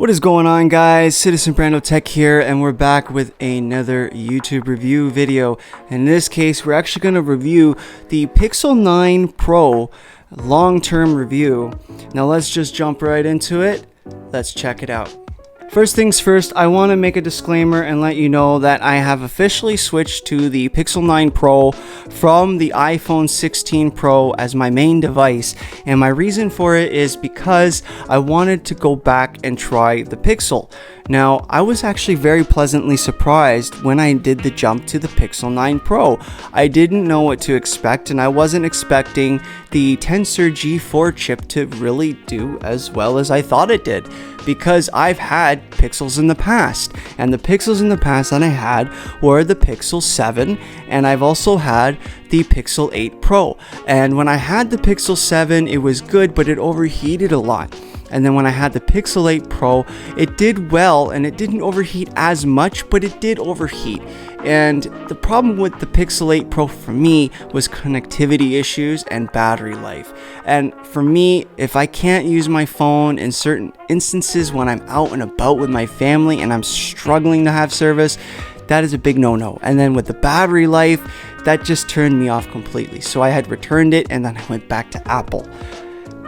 What is going on, guys? Citizen Brando Tech here, and we're back with another YouTube review video. In this case, we're actually going to review the Pixel 9 Pro long-term review. Now let's just jump right into it. Let's check it out. First things first, I want to make a disclaimer and let you know that I have officially switched to the Pixel 9 Pro from the iPhone 16 Pro as my main device, and my reason for it is because I wanted to go back and try the Pixel. Now, I was actually very pleasantly surprised when I did the jump to the Pixel 9 Pro. I didn't know what to expect, and I wasn't expecting the Tensor G4 chip to really do as well as I thought it did, because I've had Pixels in the past, and the Pixels in the past that I had were the Pixel 7, and I've also had the Pixel 8 Pro. And when I had the Pixel 7, it was good, but it overheated a lot. And then when I had the Pixel 8 Pro, it did well, and it didn't overheat as much, but it did overheat. And the problem with the Pixel 8 Pro for me was connectivity issues and battery life. And for me, if I can't use my phone in certain instances when I'm out and about with my family and I'm struggling to have service, that is a big no-no. And then with the battery life, that just turned me off completely. So I had returned it, and then I went back to Apple.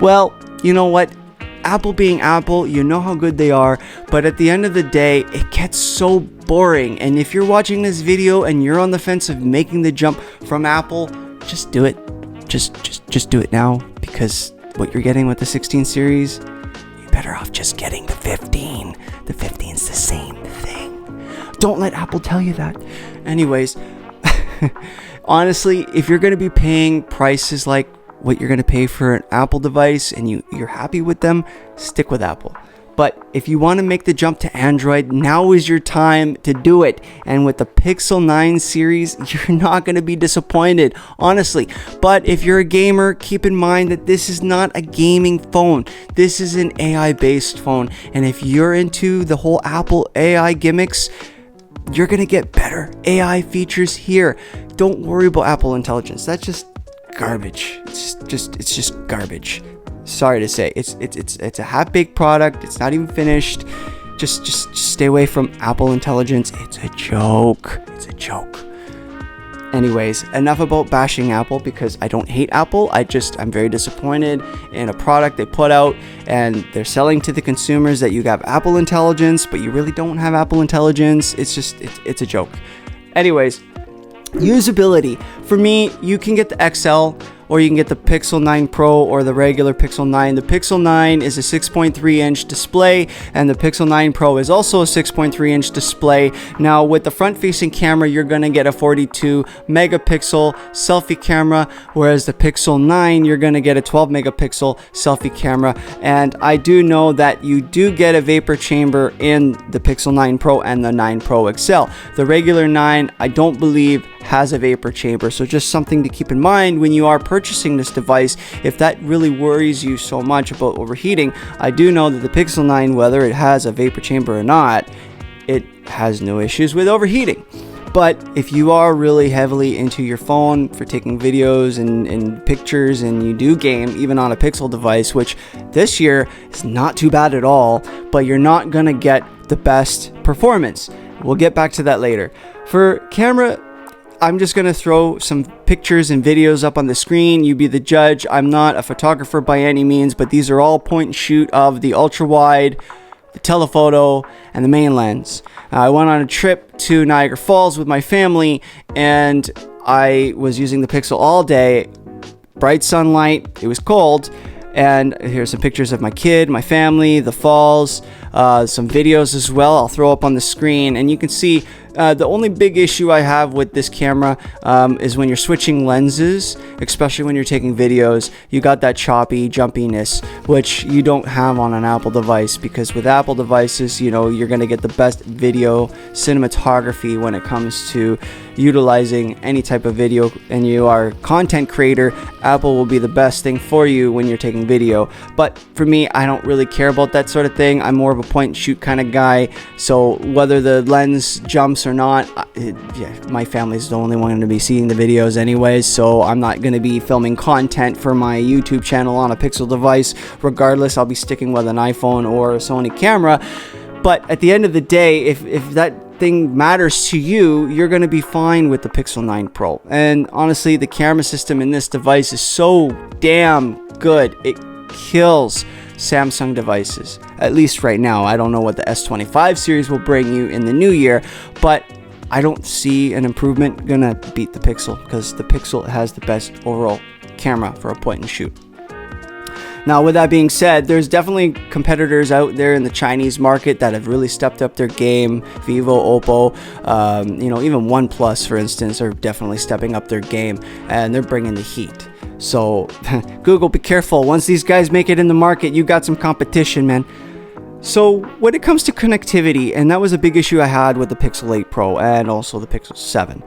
Well, you know what? Apple being Apple, you know how good they are, but at the end of the day, it gets so boring. And if you're watching this video and you're on the fence of making the jump from Apple, just do it. Just do it now, because what you're getting with the 16 series, you're better off just getting the 15. The 15's the same thing. Don't let Apple tell you that. Anyways, honestly, if you're going to be paying prices like what you're going to pay for an Apple device and you're happy with them, stick with Apple. But if you want to make the jump to Android, now is your time to do it. And with the Pixel 9 series, you're not going to be disappointed, honestly. But if you're a gamer, keep in mind that this is not a gaming phone. This is an AI-based phone. And if you're into the whole Apple AI gimmicks, you're going to get better AI features here. Don't worry about Apple Intelligence. That's just garbage. It's just garbage. Sorry to say, it's a half-baked product. It's not even finished. Just stay away from Apple Intelligence. It's a joke. Anyways, enough about bashing Apple, because I don't hate Apple. I'm very disappointed in a product they put out, and they're selling to the consumers that you have Apple Intelligence, but you really don't have Apple Intelligence. It's a joke. Anyways, usability. For me, you can get the XL, or you can get the Pixel 9 Pro or the regular Pixel 9. The Pixel 9 is a 6.3-inch display, and the Pixel 9 Pro is also a 6.3-inch display. Now, with the front-facing camera, you're going to get a 42-megapixel selfie camera, whereas the Pixel 9, you're going to get a 12-megapixel selfie camera. And I do know that you do get a vapor chamber in the Pixel 9 Pro and the 9 Pro XL. The regular 9, I don't believe, has a vapor chamber, so just something to keep in mind when you are purchasing this device. If that really worries you so much about overheating, I do know that the Pixel 9, whether it has a vapor chamber or not, it has no issues with overheating. But if you are really heavily into your phone for taking videos and pictures, and you do game even on a Pixel device, which this year is not too bad at all, but you're not gonna get the best performance. We'll get back to that later. For camera, I'm just going to throw some pictures and videos up on the screen. You be the judge. I'm not a photographer by any means, but these are all point and shoot of the ultra wide, the telephoto, and the main lens. I went on a trip to Niagara Falls with my family, and I was using the Pixel all day. Bright sunlight, it was cold, and here's some pictures of my kid, my family, the falls, some videos as well I'll throw up on the screen. And you can see the only big issue I have with this camera is when you're switching lenses, especially when you're taking videos, you got that choppy jumpiness, which you don't have on an Apple device, because with Apple devices, you know, you're going to get the best video cinematography when it comes to utilizing any type of video, and you are a content creator. Apple will be the best thing for you when you're taking video. But for me, I don't really care about that sort of thing. I'm more of a point and shoot kind of guy, so whether the lens jumps this or not, my family's the only one going to be seeing the videos anyways, so I'm not going to be filming content for my YouTube channel on a Pixel device. Regardless, I'll be sticking with an iPhone or a Sony camera. But at the end of the day, if that thing matters to you, you're going to be fine with the Pixel 9 Pro. And honestly, the camera system in this device is so damn good. It kills Samsung devices, at least right now. I don't know what the S25 series will bring you in the new year, but I don't see an improvement gonna beat the Pixel, because the Pixel has the best overall camera for a point and shoot. Now, with that being said, there's definitely competitors out there in the Chinese market that have really stepped up their game. Vivo, Oppo, even OnePlus, for instance, are definitely stepping up their game, and they're bringing the heat. So, Google, be careful. Once these guys make it in the market, you got some competition, man. So, when it comes to connectivity, and that was a big issue I had with the Pixel 8 Pro and also the Pixel 7.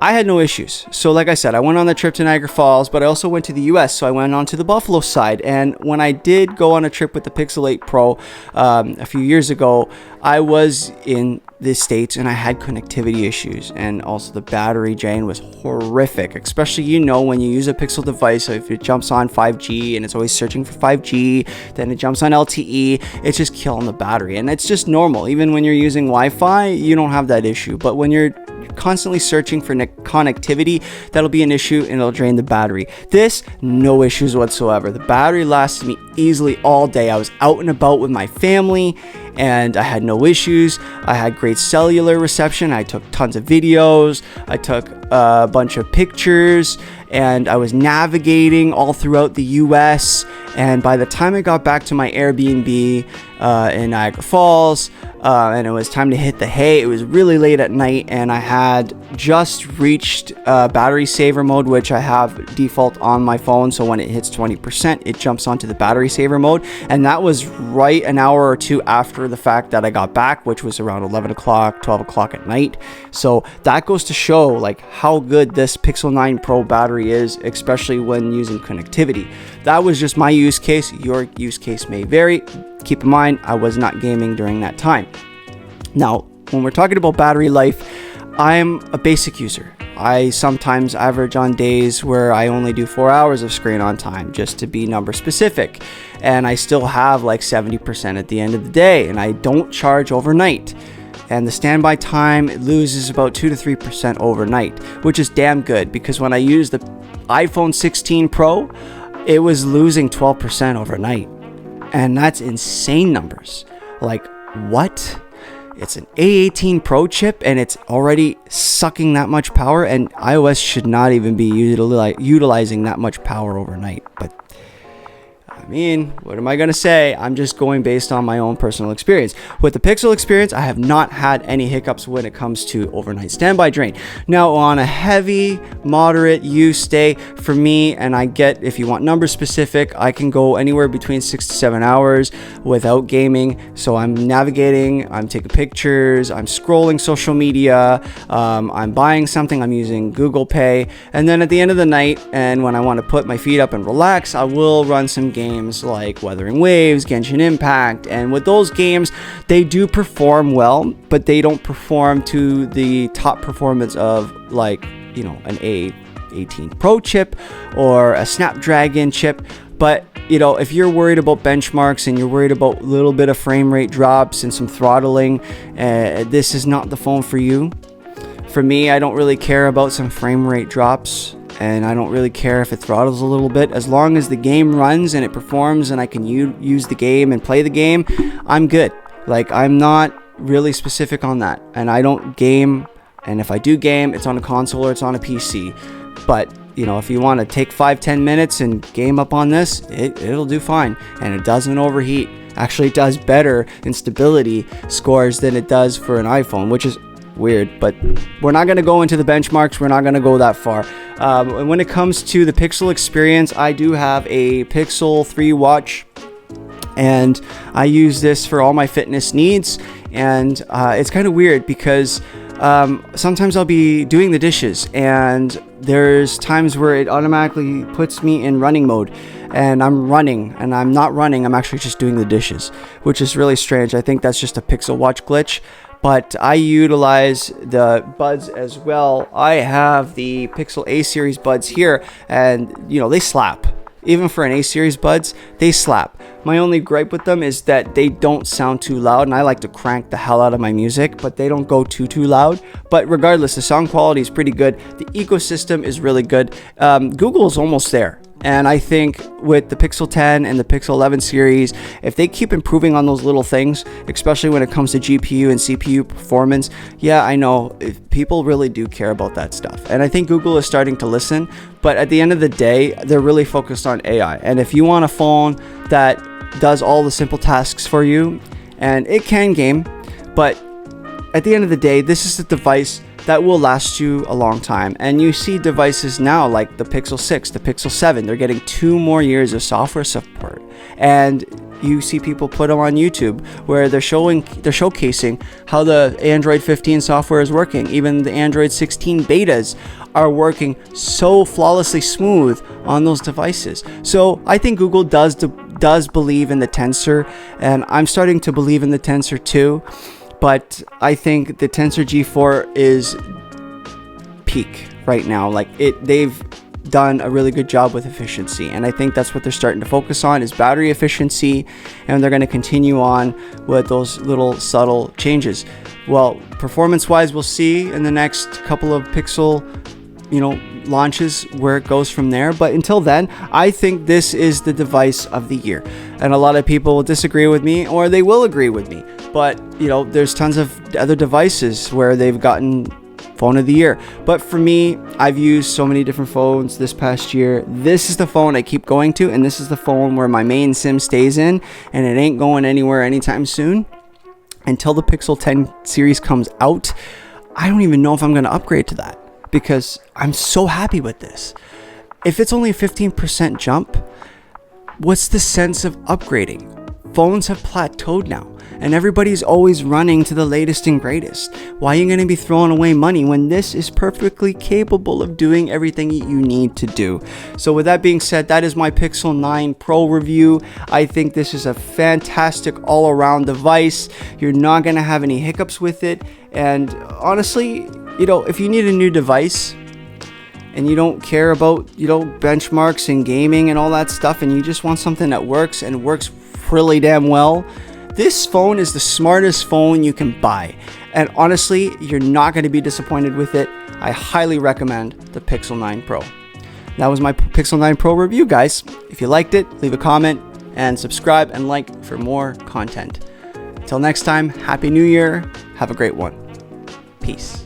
I had no issues. So like I said, I went on the trip to Niagara Falls, but I also went to the US, so I went on to the Buffalo side. And when I did go on a trip with the Pixel 8 Pro a few years ago, I was in the States and I had connectivity issues, and also the battery drain was horrific, especially when you use a Pixel device. So if it jumps on 5G and it's always searching for 5G, then it jumps on LTE, it's just killing the battery. And it's just normal. Even when you're using Wi-Fi, you don't have that issue. But when you're constantly searching for connectivity, that'll be an issue and it'll drain the battery. This, no issues whatsoever. The battery lasted me easily all day. I was out and about with my family and I had no issues. I had great cellular reception. I took tons of videos. I took a bunch of pictures, and I was navigating all throughout the US. And by the time I got back to my Airbnb in Niagara Falls, and it was time to hit the hay, it was really late at night, and I had just reached battery saver mode, which I have default on my phone. So when it hits 20%, it jumps onto the battery saver mode. And that was right an hour or two after the fact that I got back, which was around 11 o'clock, 12 o'clock at night. So that goes to show like how good this Pixel 9 Pro battery is, especially when using connectivity. That was just my use case. Your use case may vary. Keep in mind, I was not gaming during that time. Now, when we're talking about battery life, I'm a basic user. I sometimes average on days where I only do 4 hours of screen on time, just to be number specific. And I still have like 70% at the end of the day, and I don't charge overnight. And the standby time loses about 2 to 3% overnight, which is damn good, because when I used the iPhone 16 Pro, it was losing 12% overnight. And that's insane numbers. Like, what? It's an A18 Pro chip and it's already sucking that much power, and iOS should not even be utilizing that much power overnight. But I mean, what am I going to say? I'm just going based on my own personal experience. With the Pixel experience, I have not had any hiccups when it comes to overnight standby drain. Now, on a heavy, moderate use day for me, and I get, if you want number specific, I can go anywhere between 6 to 7 hours without gaming. So I'm navigating, I'm taking pictures, I'm scrolling social media, I'm buying something, I'm using Google Pay. And then at the end of the night, and when I want to put my feet up and relax, I will run some games like Wuthering Waves, Genshin Impact. And with those games, they do perform well, but they don't perform to the top performance of like, an A18 Pro chip or a Snapdragon chip. But if you're worried about benchmarks and you're worried about a little bit of frame rate drops and some throttling, this is not the phone for you. For me, I don't really care about some frame rate drops, and I don't really care if it throttles a little bit. As long as the game runs and it performs and I can use the game and play the game, I'm good. Like, I'm not really specific on that. And I don't game, and if I do game, it's on a console or it's on a PC. But, if you want to take 5-10 minutes and game up on this, it'll do fine. And it doesn't overheat. Actually, it does better in stability scores than it does for an iPhone, which is weird, but we're not going to go into the benchmarks. We're not going to go that far. And when it comes to the Pixel experience, I do have a Pixel 3 watch, and I use this for all my fitness needs. And it's kind of weird because sometimes I'll be doing the dishes, and there's times where it automatically puts me in running mode, and I'm running, and I'm not running, I'm actually just doing the dishes, which is really strange. I think that's just a Pixel Watch glitch. but I utilize the buds as well. I have the Pixel A series buds here, and they slap. Even for an A series buds, they slap. My only gripe with them is that they don't sound too loud, and I like to crank the hell out of my music, but they don't go too loud. But regardless, the sound quality is pretty good. The ecosystem is really good. Google is almost there. And I think with the Pixel 10 and the Pixel 11 series, if they keep improving on those little things, especially when it comes to GPU and CPU performance, yeah, I know people really do care about that stuff. And I think Google is starting to listen. But at the end of the day, they're really focused on AI. And if you want a phone that does all the simple tasks for you, and it can game, but at the end of the day, this is the device that will last you a long time. And you see devices now like the Pixel 6, the Pixel 7, they're getting 2 more years of software support. And you see people put them on YouTube where they're showcasing how the Android 15 software is working. Even the Android 16 betas are working so flawlessly smooth on those devices. So I think Google does believe in the Tensor, and I'm starting to believe in the Tensor too. But I think the Tensor G4 is peak right now. Like they've done a really good job with efficiency, and I think that's what they're starting to focus on is battery efficiency, and they're going to continue on with those little subtle changes. Well, performance-wise, we'll see in the next couple of Pixel, launches where it goes from there. But until then, I think this is the device of the year, and a lot of people will disagree with me, or they will agree with me. But there's tons of other devices where they've gotten phone of the year. But for me, I've used so many different phones this past year. This is the phone I keep going to, and this is the phone where my main SIM stays in, and it ain't going anywhere anytime soon until the Pixel 10 series comes out. I don't even know if I'm going to upgrade to that, because I'm so happy with this. If it's only a 15% jump, what's the sense of upgrading? Phones have plateaued now, and everybody's always running to the latest and greatest. Why are you going to be throwing away money when this is perfectly capable of doing everything you need to do? So with that being said, that is my Pixel 9 Pro review. I think this is a fantastic all-around device. You're not going to have any hiccups with it. And honestly, if you need a new device and you don't care about, benchmarks and gaming and all that stuff, and you just want something that works and works really damn well, this phone is the smartest phone you can buy. And honestly, you're not going to be disappointed with it. I highly recommend the Pixel 9 Pro. That was my Pixel 9 Pro review, guys. If you liked it, leave a comment and subscribe and like for more content. Until next time, Happy New Year. Have a great one. Peace.